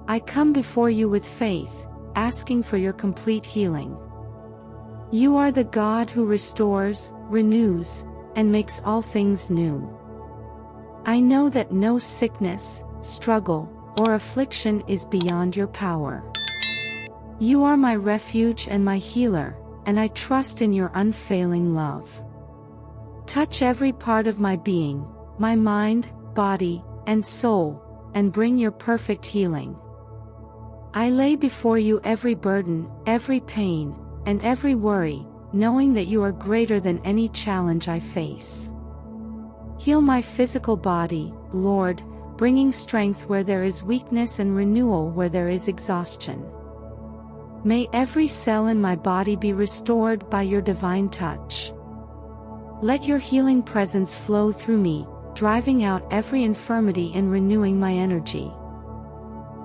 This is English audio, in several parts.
I come before you with faith, asking for your complete healing. You are the God who restores, renews, and makes all things new. I know that no sickness, struggle, or affliction is beyond your power. You are my refuge and my healer, and I trust in your unfailing love. Touch every part of my being, my mind, body, and soul, and bring your perfect healing. I lay before you every burden, every pain, and every worry, knowing that you are greater than any challenge I face. Heal my physical body, Lord, bringing strength where there is weakness and renewal where there is exhaustion. May every cell in my body be restored by your divine touch. Let your healing presence flow through me, driving out every infirmity and renewing my energy.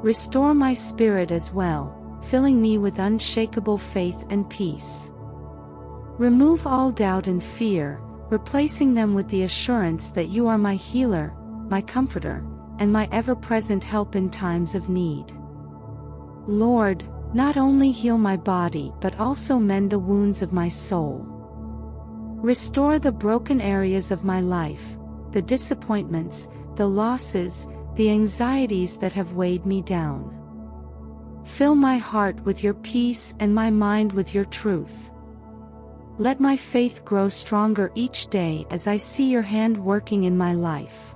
Restore my spirit as well, filling me with unshakable faith and peace. Remove all doubt and fear, replacing them with the assurance that you are my healer, my comforter, and my ever-present help in times of need. Lord, not only heal my body but also mend the wounds of my soul. Restore the broken areas of my life, the disappointments, the losses, the anxieties that have weighed me down. Fill my heart with your peace and my mind with your truth. Let my faith grow stronger each day as I see your hand working in my life.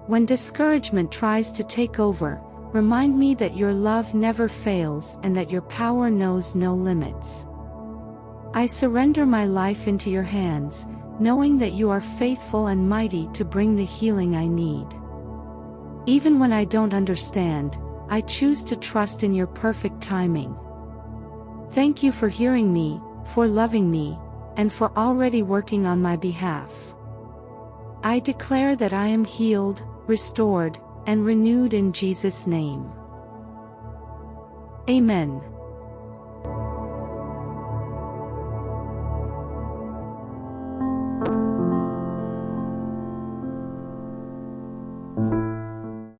When discouragement tries to take over, remind me that your love never fails and that your power knows no limits. I surrender my life into your hands, knowing that you are faithful and mighty to bring the healing I need. Even when I don't understand, I choose to trust in your perfect timing. Thank you for hearing me, for loving me, and for already working on my behalf. I declare that I am healed, restored, and renewed in Jesus' name. Amen.